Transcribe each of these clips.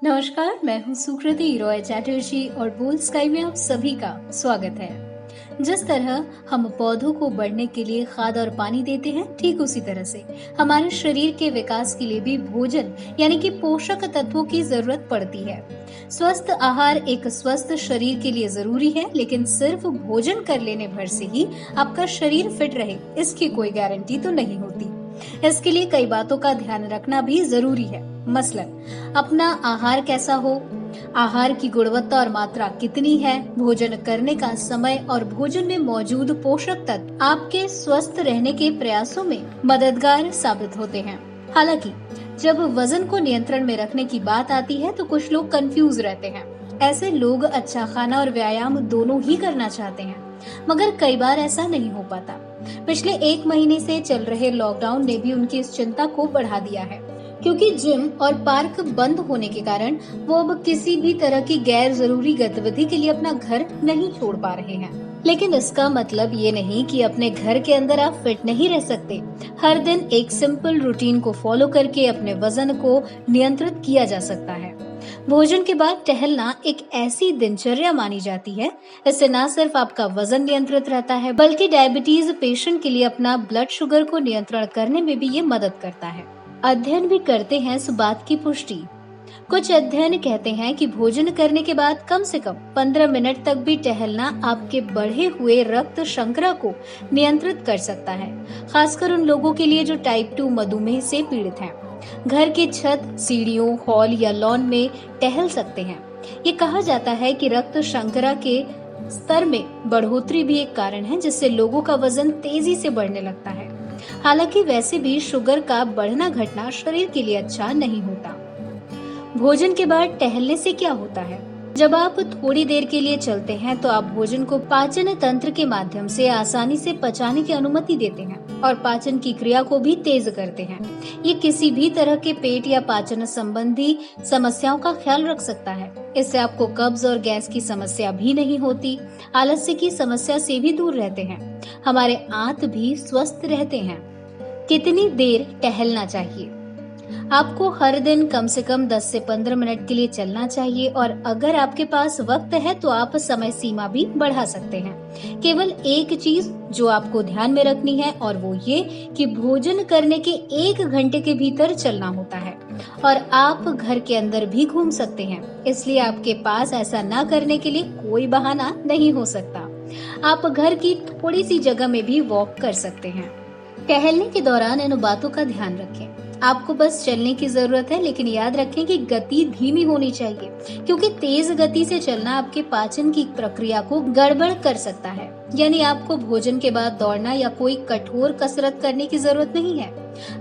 नमस्कार, मैं हूँ सुकृति रॉय चैटर्जी और बोल्ड स्काई में आप सभी का स्वागत है। जिस तरह हम पौधों को बढ़ने के लिए खाद और पानी देते हैं, ठीक उसी तरह से हमारे शरीर के विकास के लिए भी भोजन यानी कि पोषक तत्वों की जरूरत पड़ती है। स्वस्थ आहार एक स्वस्थ शरीर के लिए जरूरी है, लेकिन सिर्फ भोजन कर लेने भर से ही आपका शरीर फिट रहे, इसकी कोई गारंटी तो नहीं होती। इसके लिए कई बातों का ध्यान रखना भी जरूरी है। मसलन अपना आहार कैसा हो, आहार की गुणवत्ता और मात्रा कितनी है, भोजन करने का समय और भोजन में मौजूद पोषक तत्व आपके स्वस्थ रहने के प्रयासों में मददगार साबित होते हैं। हालांकि जब वजन को नियंत्रण में रखने की बात आती है तो कुछ लोग कंफ्यूज रहते हैं। ऐसे लोग अच्छा खाना और व्यायाम दोनों ही करना चाहते हैं, मगर कई बार ऐसा नहीं हो पाता। पिछले 1 महीने से चल रहे लॉकडाउन ने भी उनकी इस चिंता को बढ़ा दिया है, क्योंकि जिम और पार्क बंद होने के कारण वो अब किसी भी तरह की गैर जरूरी गतिविधि के लिए अपना घर नहीं छोड़ पा रहे हैं। लेकिन इसका मतलब ये नहीं कि अपने घर के अंदर आप फिट नहीं रह सकते। हर दिन एक सिंपल रूटीन को फॉलो करके अपने वजन को नियंत्रित किया जा सकता है। भोजन के बाद टहलना एक ऐसी दिनचर्या मानी जाती है, इससे न सिर्फ आपका वजन नियंत्रित रहता है, बल्कि डायबिटीज पेशेंट के लिए अपना ब्लड शुगर को नियंत्रण करने में भी ये मदद करता है। अध्ययन भी करते हैं इस बात की पुष्टि। कुछ अध्ययन कहते हैं कि भोजन करने के बाद कम से कम 15 मिनट तक भी टहलना आपके बढ़े हुए रक्त शर्करा को नियंत्रित कर सकता है, खासकर उन लोगों के लिए जो टाइप 2 मधुमेह से पीड़ित हैं। घर की छत, सीढ़ियों, हॉल या लॉन में टहल सकते हैं। ये कहा जाता है कि रक्त शर्करा के स्तर में बढ़ोतरी भी एक कारण है जिससे लोगों का वजन तेजी से बढ़ने लगता है। हालांकि वैसे भी शुगर का बढ़ना घटना शरीर के लिए अच्छा नहीं होता। भोजन के बाद टहलने से क्या होता है? जब आप थोड़ी देर के लिए चलते हैं तो आप भोजन को पाचन तंत्र के माध्यम से आसानी से पचाने की अनुमति देते हैं और पाचन की क्रिया को भी तेज करते हैं। ये किसी भी तरह के पेट या पाचन संबंधी समस्याओं का ख्याल रख सकता है। इससे आपको कब्ज और गैस की समस्या भी नहीं होती, आलस्य की समस्या से भी दूर रहते हैं, हमारे आंत भी स्वस्थ रहते हैं। कितनी देर टहलना चाहिए? आपको हर दिन कम से कम 10 से 15 मिनट के लिए चलना चाहिए और अगर आपके पास वक्त है तो आप समय सीमा भी बढ़ा सकते हैं। केवल एक चीज जो आपको ध्यान में रखनी है और वो ये कि भोजन करने के 1 घंटे के भीतर चलना होता है और आप घर के अंदर भी घूम सकते हैं, इसलिए आपके पास ऐसा ना करने के लिए कोई बहाना नहीं हो सकता। आप घर की थोड़ी सी जगह में भी वॉक कर सकते हैं। टहलने के दौरान इन बातों का ध्यान रखें। आपको बस चलने की जरूरत है, लेकिन याद रखें कि गति धीमी होनी चाहिए, क्योंकि तेज गति से चलना आपके पाचन की प्रक्रिया को गड़बड़ कर सकता है। यानी आपको भोजन के बाद दौड़ना या कोई कठोर कसरत करने की जरूरत नहीं है।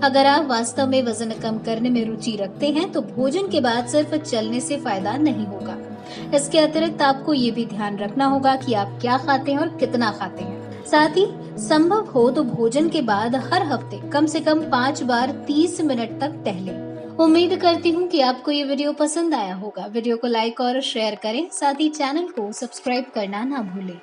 अगर आप वास्तव में वजन कम करने में रुचि रखते हैं तो भोजन के बाद सिर्फ चलने से फायदा नहीं होगा। इसके अतिरिक्त आपको ये भी ध्यान रखना होगा कि आप क्या खाते हैं और कितना खाते हैं। साथ ही संभव हो तो भोजन के बाद हर हफ्ते कम से कम 5 बार 30 मिनट तक टहलें। उम्मीद करती हूँ कि आपको ये वीडियो पसंद आया होगा। वीडियो को लाइक और शेयर करें, साथ ही चैनल को सब्सक्राइब करना ना भूलें।